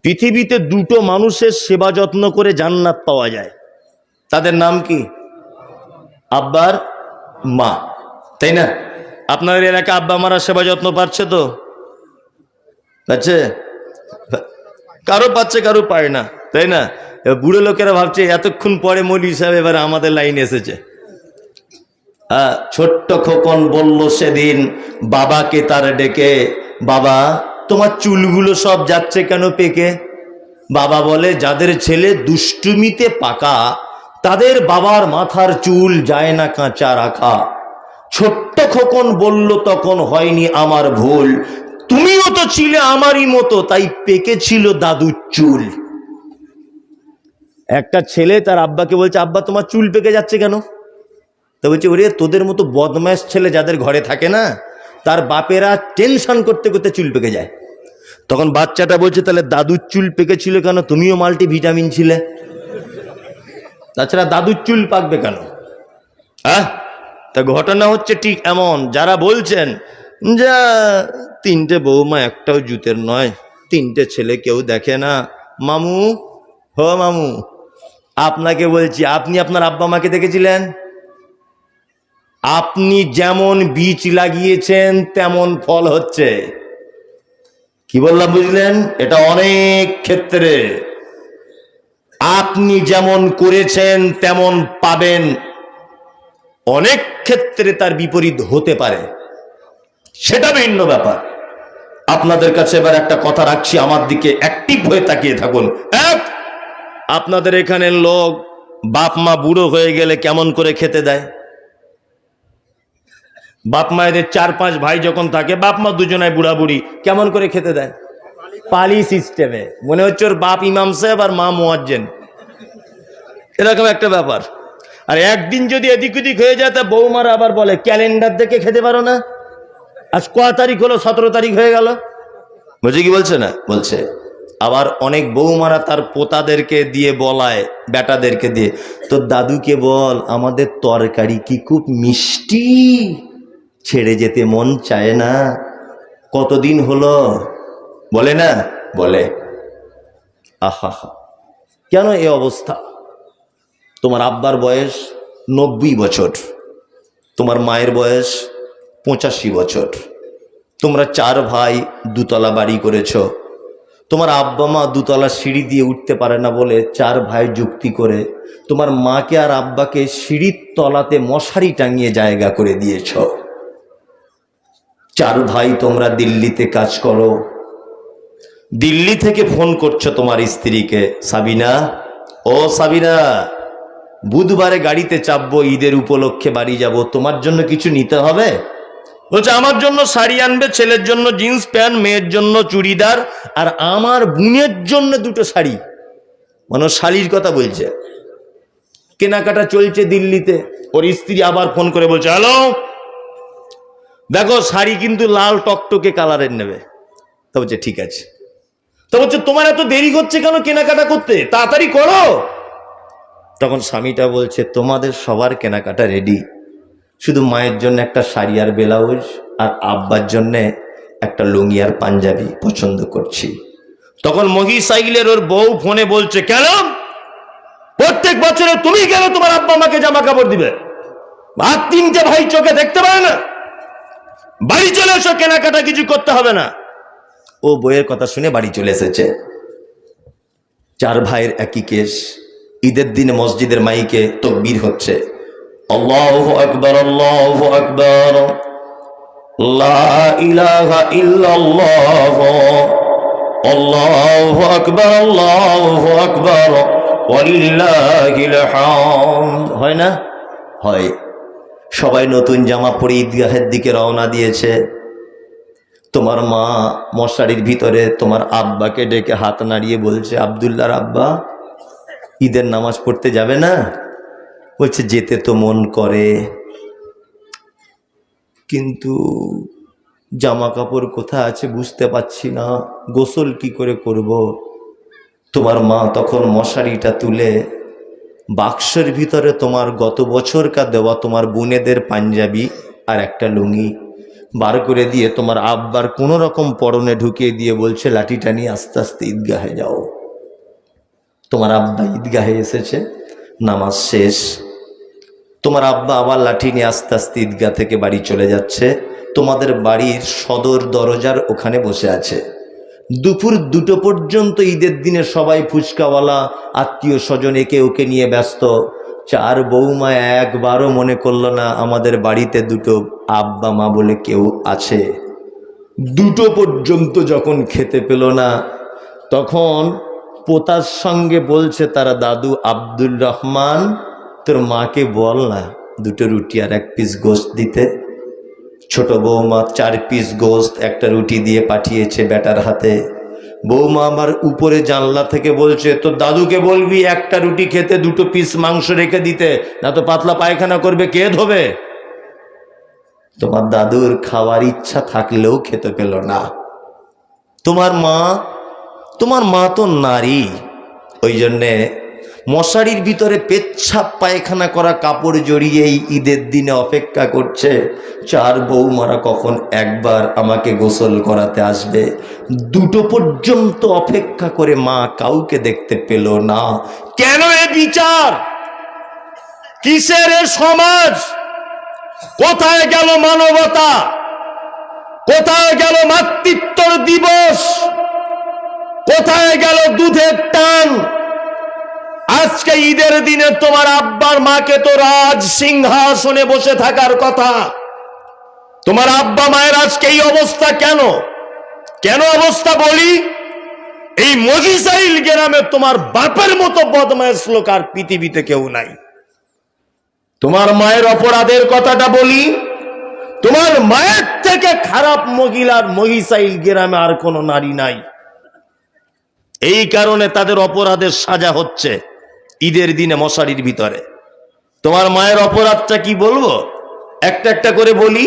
পৃথিবীতে দুটো মানুষের সেবা যত্ন করে জান্নাত পাওয়া যায়, তাদের নাম কি? আব্বার মা, তাই না? আপনাদের এলাকা আব্বা মারা সেবা যত্ন পাচ্ছে তো? পাচ্ছে? কারো পাচ্ছে, কারো পায় না, তাই না? বুড়ো লোকেরা ভাবছে এতক্ষণ পরে মৌলভী সাহেব এবার আমাদের লাইন এসেছে। ছোট্ট খোকন বলল সেদিন বাবাকে তার ডেকে, বাবা তোমার চুলগুলো সব যাচ্ছে কেন পেকে? বাবা বলে, যাদের ছেলে দুষ্টুমিতে পাকা তাদের বাবার মাথার চুল যায় না কাঁচা রাখা। ছোট্ট খোকন বলল তখন, হয়নি আমার ভুল, তুমিও তো ছিলে আমারই মতো, তাই পেকে ছিল দাদুর চুল। একটা ছেলে তার আব্বাকে বলছে, আব্বা তোমার চুল পেকে যাচ্ছে কেন? তো বলছে, ওরে তোদের মতো বদমাশ ছেলে যাদের ঘরে থাকে না, তার বাপেরা টেনশন করতে করতে চুল পেকে যায়। তখন বাচ্চাটা বলছে, তাহলে দাদুর চুল পেকেছিল কেন? তুমিও মাল্টি ভিটামিন ছিলে, তাছাড়া দাদুর চুল পাকবে কেন? তা ঘটনা হচ্ছে ঠিক এমন, যারা বলছেন যা তিনটে বৌমা একটাও জুতের নয়, তিনটে ছেলে কেউ দেখে না, মামু মামু আপনাকে বলছি, আপনি আপনার আব্বা মাকে দেখেছিলেন? আপনি যেমন বীজ লাগিয়েছেন তেমন ফল হচ্ছে। কি বললাম বুঝলেন? এটা অনেক ক্ষেত্রে আপনি যেমন করেছেন তেমন পাবেন, অনেক ক্ষেত্রে তার বিপরীত হতে পারে, সেটা ভিন্ন ব্যাপার। আপনাদের কাছে এবার একটা কথা রাখছি, আমার দিকে অ্যাক্টিভ হয়ে তাকিয়ে থাকুন। এক, আপনাদের এখানে লোক বাপ মা বুড়ো হয়ে গেলে কেমন করে খেতে দেয়? বাপ মায়েদের 4-5 ভাই যখন থাকে, বাপ মা দুজনায় বুড়া বুড়ি, কেমন করে খেতে দেয়? পালি সিস্টেমে, মনে হচ্ছে ওর বাপ ইমাম সাহেব আর মা মুয়াজ্জিন, এরকম একটা ব্যাপার। আর একদিন যদি এদিক ওদিক হয়ে যায় তা বৌমারা আবার বলে, ক্যালেন্ডার দেখে খেতে পারো না? আজ কয় তারিখ হলো? 17 তারিখ হয়ে গেল। বুঝে কি বলছে না? বলছে। আবার অনেক বৌমারা তার পোতাদেরকে দিয়ে বলায়, বেটাদেরকে দিয়ে, তোর দাদুকে বল আমাদের তরকারি কি খুব মিষ্টি, ছেড়ে যেতে মন চায় না, কতদিন হলো, বলে না? বলে। আহা, কেন এই অবস্থা? তোমার আব্বার বয়স 90 বছর, তোমার মায়ের বয়স 85 বছর, তোমরা 4 ভাই দুতলা বাড়ি করেছ। তোমার আব্বা মা দুতলা সিঁড়ি দিয়ে উঠতে পারে না বলে 4 ভাই যুক্তি করে তোমার মাকে আর আব্বাকে সিঁড়ির তলাতে মশারি টাঙিয়ে জায়গা করে দিয়েছ। 4 ভাই তোমরা দিল্লিতে কাজ করো, দিল্লি থেকে ফোন করছো তোমার স্ত্রীকে, সাবিনা ও সাবিনা, বুধবারে গাড়িতে চাপবো, ঈদের উপলক্ষে বাড়ি যাব, তোমার জন্য কিছু নিতে হবে? বলছে আমার জন্য শাড়ি আনবে, ছেলের জন্য জিন্স প্যান্ট, মেয়ের জন্য চুড়িদার, আর আমার বোনের জন্য 2টো শাড়ি। মানে শাড়ির কথা বলছে। কেনাকাটা চলছে দিল্লিতে। ওর স্ত্রী আবার ফোন করে বলছে, হ্যালো, দেখো শাড়ি কিন্তু লাল টকটকে কালারের নেবে। তো বলছে ঠিক আছে। তো বলছে তোমার এত দেরি হচ্ছে কেন কেনাকাটা করতে, তাড়াতাড়ি করো। তখন স্বামীটা বলছে, তোমাদের সবার কেনাকাটা রেডি, শুধু মায়ের জন্য একটা শাড়ি আর ব্লাউজ, আর আব্বার জন্য একটা লুঙ্গি আর পাঞ্জাবি পছন্দ করছি। তখন মোটরসাইকেলের ওর বউ ফোনে বলছে, কেন প্রত্যেক বছরে তুমি কেন তোমার আব্বা মাকে জামা কাপড় দিবে? আর 3টে ভাই চোখে দেখতে পারে না? বাড়ি চলে এসো, কেনাকাটা কিছু করতে হবে না। ও বইয়ের কথা শুনে বাড়ি চলে এসেছে। 4 ভাইয়ের একই কেস। ঈদের দিনে মসজিদের মাইকে তাকবীর হচ্ছে, আল্লাহু আকবার, আল্লাহু আকবার, লা ইলাহা ইল্লাল্লাহ, আল্লাহু আকবার, আল্লাহু আকবার, ওয়ালিল্লাহিল হামদ। হয় না? হয়। সবাই নতুন জামা পরে ঈদগাহের দিকে রওনা দিয়েছে। তোমার মা মশারির ভিতরে তোমার আব্বাকে ডেকে হাত নাড়িয়ে বলছে, আব্দুল্লাহর আব্বা ঈদের নামাজ পড়তে যাবে না? বলছে যেতে তো মন করে, কিন্তু জামা কাপড় কোথায় আছে বুঝতে পাচ্ছি না, গোসল কি করে করব। তোমার মা তখন মশারিটা তুলে বাক্সের ভিতরে তোমার গত বছরকার দেওয়া তোমার বোনেদের পাঞ্জাবি আর একটা লুঙ্গি বার করে দিয়ে তোমার আব্বার কোনো রকম পরনে ঢুকিয়ে দিয়ে বলছে লাঠিটা নিয়ে আস্তে আস্তে ঈদগাহে যাও। তোমার আব্বা ঈদগাহে এসেছে, নামাজ শেষ, তোমার আব্বা আবার লাঠি নিয়ে আস্তে আস্তে ঈদগাহ থেকে বাড়ি চলে যাচ্ছে। তোমাদের বাড়ির সদর দরজার ওখানে বসে আছে। দুপুর 2টো পর্যন্ত ঈদের দিনে সবাই ফুচকাওয়ালা আত্মীয় স্বজন একে ওকে নিয়ে ব্যস্ত। 4 বৌমা একবারও মনে করলো না আমাদের বাড়িতে দুটো আব্বা মা বলে কেউ আছে। 2টো পর্যন্ত যখন খেতে পেল না, তখন পোতার সঙ্গে বলছে তারা, দাদু আব্দুর রহমান, তোর মাকে বল না 2টো রুটি আর 1 পিস গোশত দিতে। ছোট বৌমা 4 পিস গোশত 1টা রুটি দিয়ে পাঠিয়েছে বেটার হাতে। বৌমা আমার উপরে জানলা থেকে বলছে, তোর দাদুকে বলবি 1টা রুটি খেতে 2টো পিস মাংস রেখে দিতে, না তো পাতলা পায়খানা করবে, কে ধোবে? তোমার দাদুর খাওয়ার ইচ্ছা থাকলেও খেতে পেল না। তোমার মা তো নারী, ওই জন্যে মশারির ভিতরে পেচ্ছাপ পায়খানা করা কাপড় জড়িয়েই ঈদের দিনে অপেক্ষা করছে 4 বৌমারা কখন একবার আমাকে গোসল করাতে আসবে। 2টো পর্যন্ত অপেক্ষা করে মা কাউকে দেখতে পেল না। কেন এ বিচার? কিসের এ সমাজ? কোথায় গেল মানবতা? কোথায় গেল মাতৃত্ব দিবস? কোথায় গেল দুধের টান? আজকে ঈদের দিনে তোমার আব্বার মাকে তো রাজ সিংহাসনে বসে থাকার কথা। তোমার আব্বা মায়ের আজকে এই অবস্থা কেন? কেন অবস্থা বলি? এই মজিসাইল গ্রামে তোমার বাপের মতো বদমাইশ লোক আর পৃথিবীতে কেউ নাই। তোমার মায়ের অপরাধের কথাটা বলি, তোমার মায়ের থেকে খারাপ মহিলার মহিষাইল গ্রামে আর কোনো নারী নাই। এই কারণে তাদের অপরাধের সাজা হচ্ছে ঈদের দিনে মশারির ভিতরে। তোমার মায়ের অপরাধটা কি বলবো? একটা একটা করে বলি।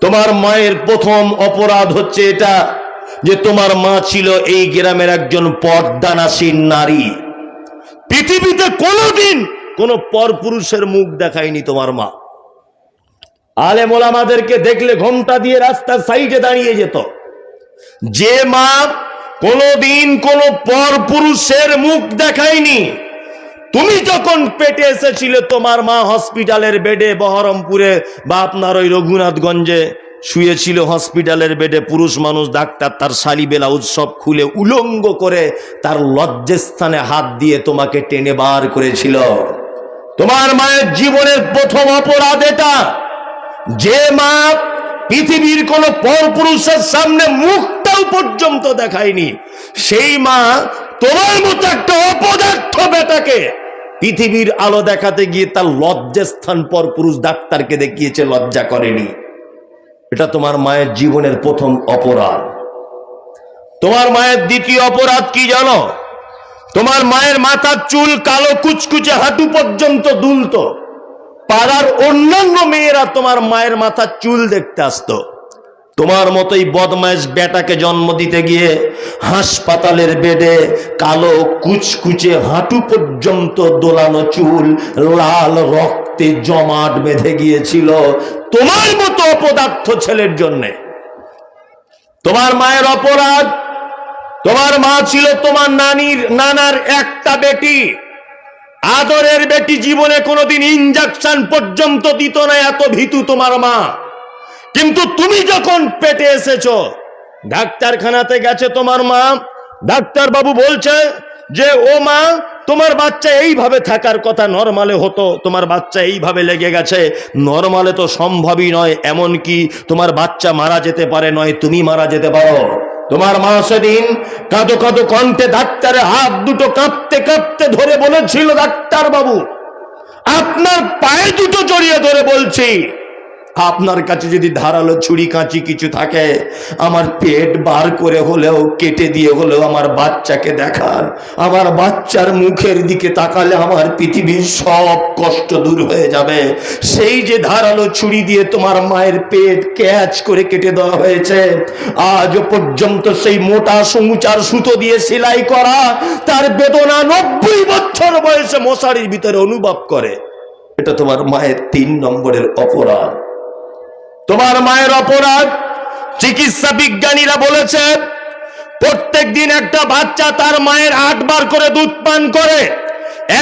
তোমার মায়ের প্রথম অপরাধ হচ্ছে এটা যে তোমার মা ছিল এই গ্রামের একজন পর্দানাসীন নারী। পৃথিবীতে কোনোদিন কোনো পরপুরুষের মুখ দেখায়নি তোমার মা। আলেম ওলামাদেরকে দেখলে ঘোমটা দিয়ে রাস্তার সাইডে দাঁড়িয়ে যেত। যে মা কোনোদিন কোনো পরপুরুষের মুখ দেখায়নি, তুমি যখন পেটে এসেছিলে তোমার মা হসপিটালের বেডে বহরমপুরে বা আপনার ওই রঘুনাথগঞ্জে শুয়েছিল হসপিটালের বেডে, পুরুষ মানুষ ডাক্তার তার শাড়ি ব্লাউজ সব খুলে উলঙ্গ করে তার লজ্জাস্থানে হাত দিয়ে তোমাকে টেনে বার করেছিল। তোমার মায়ের জীবনের প্রথম অপরাধ এটা। যে মা পৃথিবীর কোন পরপুরুষের সামনে মুখটাও পর্যন্ত দেখায়নি, সেই মা তোমার মতো একটা অপদার্থ বেটাকে পৃথিবীর আলো দেখাতে গিয়ে তার লজ্জাস্থান পরপুরুষ ডাক্তারকে দেখিয়েছে, লজ্জা করেনি। এটা তোমার মায়ের জীবনের প্রথম অপরাধ। তোমার মায়ের দ্বিতীয় অপরাধ কি জানো? তোমার মায়ের মাথার চুল কালো কুচকুচে হাঁটু পর্যন্ত দুলতো। পাড়ার অন্যান্য মেয়েরা তোমার মায়ের মাথার চুল দেখতে আসতো। তোমার মতোই বদমাইশ বেটাকে জন্ম দিতে গিয়ে হাসপাতালের বেডে কালো কুচকুচে হাঁটু পর্যন্ত দোলানো চুল লাল রক্তে জমাট বেঁধে গিয়েছিল তোমার মতো অপদার্থ ছেলের জন্যে। তোমার মায়ের অপরাধ, তোমার মা ছিল তোমার নানার একটা বেটি, আদরের বেটি। জীবনে কোনোদিন ইনজেকশন পর্যন্ত দিত না, এত ভীতু তোমার মা। কিন্তু তুমি যখন পেটে এসেছো, ডাক্তারখানাতে গেছে তোমার মা, ডাক্তার বাবু বলছে যে ও মা, তোমার বাচ্চা এইভাবে থাকার কথা, নরমালে হতো, তোমার বাচ্চা এইভাবে লেগে গেছে, নরমালে তো সম্ভবই নয়, এমন কি তোমার বাচ্চা মারা যেতে পারে, নয় তুমি মারা যেতে পারো। তোমার মা সেদিন কাঁদো কাঁদো কণ্ঠে ডাক্তারের হাত দুটো কাঁপতে কাঁপতে ধরে বলেছিল, ডাক্তার বাবু আপনার পায়ে দুটো জড়িয়ে ধরে বলছি, আপনার কাছে যদি ধারালো ছুরি কাঁচি কিছু থাকে, আমার পেট বার করে হলেও কেটে দিয়ে হলেও আমার বাচ্চাকে দেখান। আমার বাচ্চার মুখের দিকে তাকালে আমার পৃথিবীর সব কষ্ট দূর হয়ে যাবে। সেই যে ধারালো ছুরি দিয়ে তোমার মায়ের পেট ক্যাচ করে কেটে দেওয়া হয়েছে, আজ পর্যন্ত সেই মোটা সমুচার সুতো দিয়ে সেলাই করা তার বেদনা 90 বছর বয়সে মশারির ভিতরে অনুভব করে। এটা তোমার মায়ের 3 নম্বরের অপরাধ। তোমার মায়ের অপরাধ। চিকিৎসা বিজ্ঞানীরা বলেছে প্রত্যেক দিন একটা বাচ্চা তার মায়ের 8 বার করে দুধ পান করে,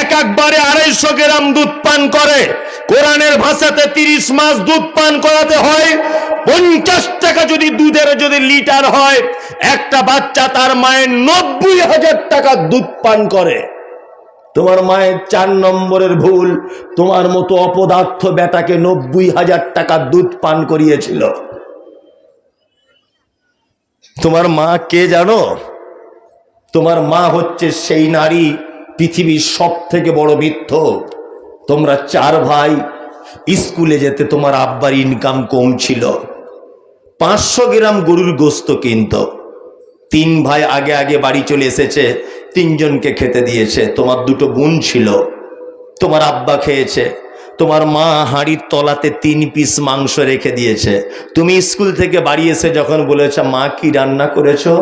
একবারে 250 গ্রাম দুধ পান করে। কোরআনের ভাষাতে 30 মাস দুধ পান করাতে হয়। 50 টাকা যদি দুধের যদি লিটার হয়, একটা বাচ্চা তার মায়ের 90,000 টাকা দুধ পান করে। তোমার মায়ের 4 নম্বরের ভুল, তোমার মতো অপদার্থ বেটাকে 90,000 টাকা দুধ পান করিয়েছিল। তোমার মা কে জানো? তোমার মা হচ্ছে সেই নারী পৃথিবীর সব থেকে বড় মিথ্য। তোমরা 4 ভাই, স্কুলে যেতে তোমার আব্বার ইনকাম কম ছিল, 500 গ্রাম গরুর গোস্ত কিনত। 3 ভাই আগে আগে বাড়ি চলে এসেছে, 3 জনকে খেতে দিয়েছে। তোমার 2 বোন ছিল, তোমার আব্বা খেয়েছে। তোমার মা হাঁড়ির তলাতে 3 পিস মাংস রেখে দিয়েছে। তুমি স্কুল থেকে বাড়ি এসে যখন বলেছ মা কি রান্না করেছো,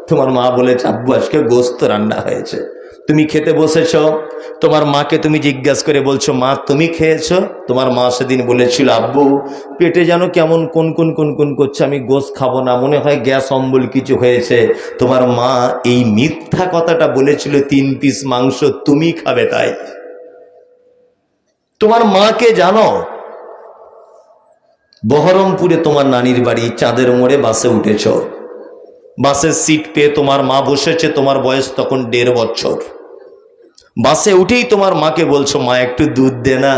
তোমার মা বলেছে আব্বু আজকে গোস্ত রান্না হয়েছে। তুমি খেতে বসেছ, তোমার মাকে তুমি জিজ্ঞাসা করে বলছো মা তুমি খেয়েছো? তোমার মা সেদিন বলেছিল আব্বু পেটে যেন কেমন কোন কোন কোন কোন করছে, আমি গোস্ত খাবো না, মনে হয় গ্যাস অম্বল কিছু হয়েছে। তোমার মা এই মিথ্যা কথাটা বলেছিল 3 পিস মাংস তুমি খাবে তাই। তোমার মাকে জানো? বহরমপুরে তোমার নানির বাড়ি, চাঁদের মোড়ে বাসে উঠেছ। বাসের সিট পেয়ে তোমার মা বসেছে, তোমার বয়স তখন 1.5 বছর। বাসে উঠেই তোমার মাকে বলছো মা একটু দুধ দে না।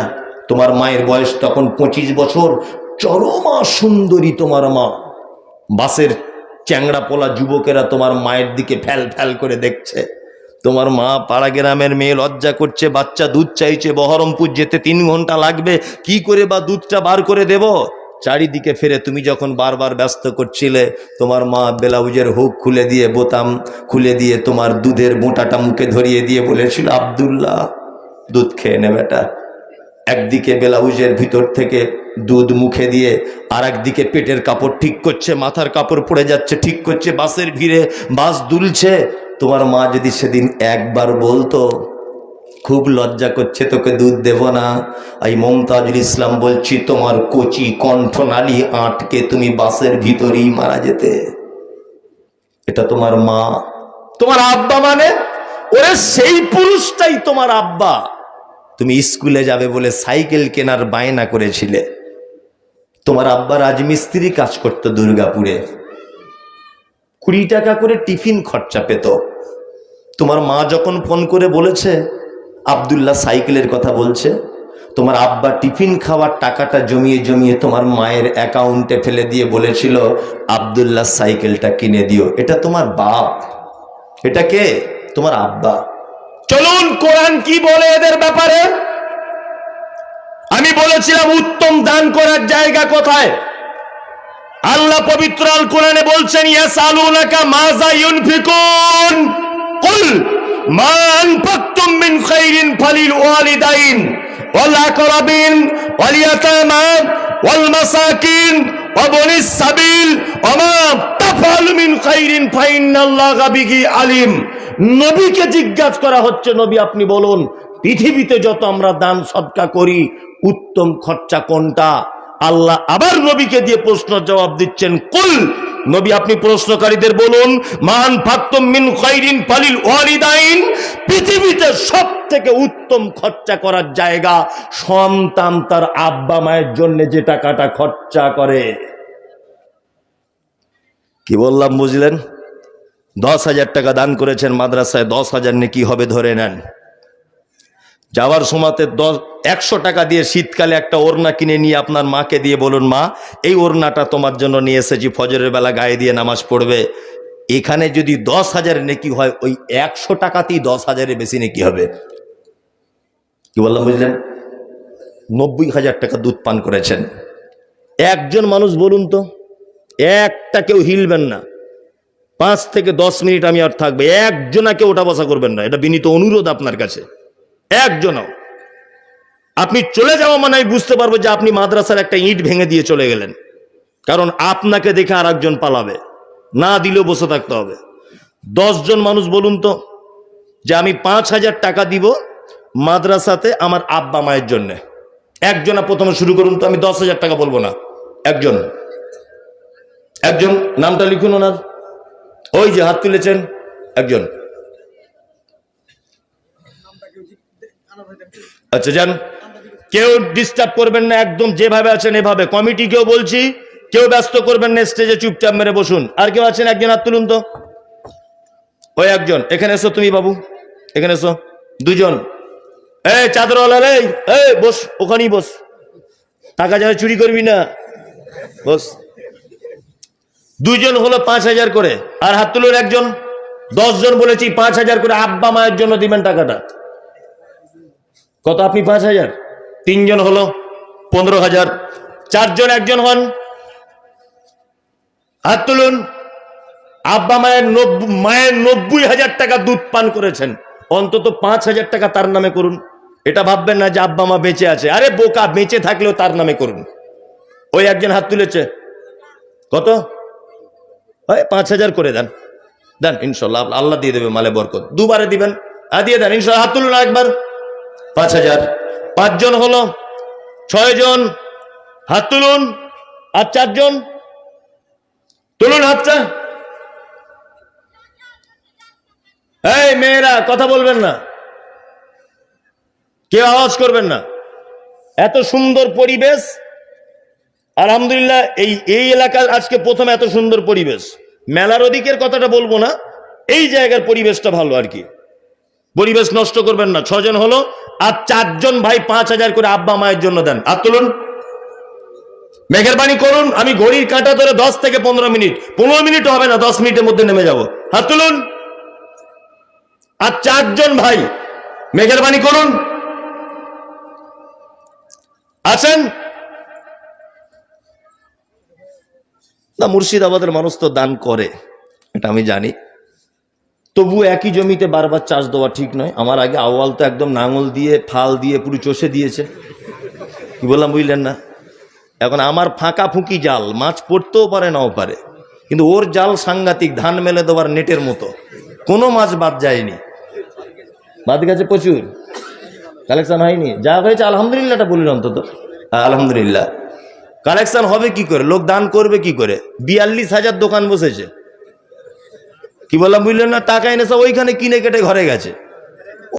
তোমার মায়ের বয়স তখন 25 বছর, চরমা সুন্দরী তোমার মা। বাসের চ্যাংড়া পোলা যুবকেরা তোমার মায়ের দিকে ফ্যাল ফ্যাল করে দেখছে। তোমার মা পাড়া গ্রামের মেয়ে, লজ্জা করছে, বাচ্চা দুধ চাইছে, বহরমপুর যেতে 3 ঘন্টা লাগবে, কি করে বা দুধটা বার করে দেব। চারিদিকে ফিরে তুমি যখন বারবার ব্যস্ত করছিলে, তোমার মা ব্লাউজের হুক খুলে দিয়ে, বোতাম খুলে দিয়ে তোমার দুধের মোটাটা মুখে ধরিয়ে দিয়ে বলেছিল আব্দুল্লাহ দুধ খেয়ে নে বেটা। একদিকে ব্লাউজের ভিতর থেকে দুধ মুখে দিয়ে, আর একদিকে পেটের কাপড় ঠিক করছে, মাথার কাপড় পড়ে যাচ্ছে ঠিক করছে, বাসের ভিড়ে বাস দুলছে। তোমার মা যদি সেদিন একবার বলতো খুব লজ্জা করছে তোকে দুধ দেব না, এই মমতাজুল ইসলাম বলছি তোমার কচি কণ্ঠনালী আটকে তুমি বাসের ভিতরেই মারা যেতে। এটা তোমার মা। তোমার আব্বা মানে ওরে সেই পুরুষটাই তোমার আব্বা। তুমি স্কুলে যাবে বলে সাইকেল কেনার বায়না করেছিলে। তোমার আব্বা রাজমিস্ত্রি কাজ করত দুর্গাপুরে, 20 টাকা করে টিফিন খরচা পেত। তোমার মা যখন ফোন করে বলেছে আব্দুল্লাহ সাইকেলের কথা বলছে, তোমার আব্বা টিফিন খাওয়ার টাকাটা জমিয়ে জমিয়ে তোমার মায়ের অ্যাকাউন্টে ফেলে দিয়ে বলেছিল আব্দুল্লাহ সাইকেলটা কিনে দিও। এটা তোমার বাপ। এটা কে? তোমার আব্বা। চলুন কোরআন কি বলে এদের ব্যাপারে। আমি বলেছিলাম উত্তম দান করার জায়গা কোথায়। আল্লাহ পবিত্র আল কোরআনে বলছেন ইয়াসালুনাকা মাজা ইউনফিকুন কুল মা আনফাকতুম মিন খাইরিন ফালিল ওয়ালিদাইন ওয়াল আকরাবিন ওয়াল ইয়াতামা ওয়াল মাসাকিন ওয়া বনিস সাবিল ওয়া মা তাফআলু মিন খাইরিন ফাইন্নাল্লাহা বিহি আলিম। নবীকে জিজ্ঞাসা করা হচ্ছে নবী আপনি বলুন পৃথিবীতে যত আমরা দান সদকা করি উত্তম খরচা কোনটা? আল্লাহ আবার নবীকে দিয়ে প্রশ্ন জবাব দিচ্ছেন কুল নবী আপনি প্রশ্নকারীদের বলুন মান ফাকতুম মিন খাইরিন ফালিল ওয়ালিদাইন। পৃথিবীতে সব থেকে উত্তম খরচা করার জায়গা সন্তান তার আব্বা মায়ের জন্য যে টাকাটা খরচা করে। কি বললাম বুঝলেন? 10,000 টাকা দান করেছেন মাদ্রাসায়, 10,000 নেকি হবে ধরে নেন। যাওয়ার সময়তে 100 টাকা দিয়ে শীতকালে একটা ওড়না কিনে নিয়ে আপনার মাকে দিয়ে বলুন মা এই ওড়নাটা তোমার জন্য নিয়ে এসেছি, ফজরের বেলা গায়ে দিয়ে নামাজ পড়বে। এখানে যদি 10,000 নেকি হয় ওই 100 টাকাতেই 10,000-এর বেশি নেকি হবে। কি বললাম বুঝলেন? 90,000 টাকা দুধ পান করেছেন। একজন মানুষ বলুন তো, একটা কেউ হিলবেন না, 5 থেকে 10 মিনিট আমি আর থাকবে, একজনাকে ওঠা বসা করবেন না, এটা বিনীত অনুরোধ আপনার কাছে। একজনও। আপনি চলে যাওয়া মানে আমি বুঝতে পারবো যে আপনি মাদ্রাসার একটা ইট ভেঙে দিয়ে চলে গেলেন, কারণ আপনাকে দেখে আর একজন পালাবে, না দিলেও বসে থাকতে হবে। 10 জন মানুষ বলুন তো যে আমি 5,000 টাকা দিব মাদ্রাসাতে আমার আব্বা মায়ের জন্য। একজনা প্রথমে শুরু করুন তো, আমি 10,000 টাকা বলবো না, একজন একজন নামটা লিখুন ওনার, ওই যে হাত তুলেছেন একজন। আচ্ছা যান, কেউ ডিস্টার্ব করবেন না, একদম যেভাবে আছেন এভাবে। কমিটিকেও বলছি কেউ ব্যস্ত করবেন না, স্টেজে চুপচাপ মেরে বসুন। আর কেউ আছেন একজন হাত তুলুন তো, ওই একজন। এখানে এসো তুমি বাবু, এখানে এসো। দুজন, এই চাদরওয়ালা রে, এই বস, ওখানেই বস, টাকা যেন চুরি করবি না, বস। দুইজন হলো 5,000 করে। আর হাত তুলুন একজন। 10 জন বলেছি 5,000 করে আব্বা মায়ের জন্য দিবেন টাকাটা। কত আপনি? 5,000। 3 জন হলো 15,000। 4 জন একজন হন, হাত তুলুন। আব্বা মায়ের 90,000 টাকা দুধ পান করেছেন, অন্তত 5,000 টাকা তার নামে করুন। এটা ভাববেন না যে আব্বা মা বেঁচে আছে, আরে বোকা, বেঁচে থাকলেও তার নামে করুন। ওই একজন হাত তুলেছে, কত? 5,000 করে দেন, দেন, ইনশাল্লাহ আল্লাহ দিয়ে দেবে মালে বরকত। দুবারে দিবেন, দিয়ে দেন ইনশাল্লাহ। হাত তুলুন একবার, 5,000। 5 জন হলো, 6 জন হাত তুলুন। আর 4 জন তুলুন হাতটা। এই মেয়েরা কথা বলবেন না, কেউ আওয়াজ করবেন না। এত সুন্দর পরিবেশ, আলহামদুলিল্লাহ। এই এলাকার আজকে প্রথম এত সুন্দর পরিবেশ। মেলার ওদিকের কথাটা বলবো না, এই জায়গার পরিবেশটা ভালো আর কি। পরিবেশ নষ্ট করবেন না। 6 জন হলো। আর 4 জন ভাই 5,000 করে আব্বা মায়ের জন্য দেন। হাত তুলুন, মেহেরবানি করুন। আমি ঘড়ির কাঁটা ধরে 10 থেকে 15 মিনিট, 15 মিনিট হবে না, 10 মিনিটের মধ্যে নেমে যাব। হাত তুলুন। আর 4 জন ভাই মেহেরবানি করুন, আছেন না? মুর্শিদাবাদের মানুষ তো দান করে, এটা আমি জানি। তবু একই জমিতে বারবার চাষ দেওয়া ঠিক নয়। আমার আগে আওয়াল তো একদম নাঙল দিয়ে ফাল দিয়ে পুরো চষে দিয়েছে, কি বললাম বুঝলেন না? এখন আমার ফাঁকা ফুঁকি জাল, মাছ পড়তেও পারে নাও পারে, কিন্তু ওর জাল সাংঘাতিক, ধান মেলে দেওয়ার নেটের মতো, কোনো মাছ বাদ যায়নি। বাদ গেছে প্রচুর, কালেকশন হয়নি। যা হয়েছে আলহামদুলিল্লাহটা বললেন অন্তত, আলহামদুলিল্লাহ। কালেকশন হবে কি করে, লোক দান করবে কি করে? 42,000 দোকান বসেছে, কি বললাম বুঝলেন না? টাকা এনেছে ওইখানে কিনে কেটে ঘরে গেছে।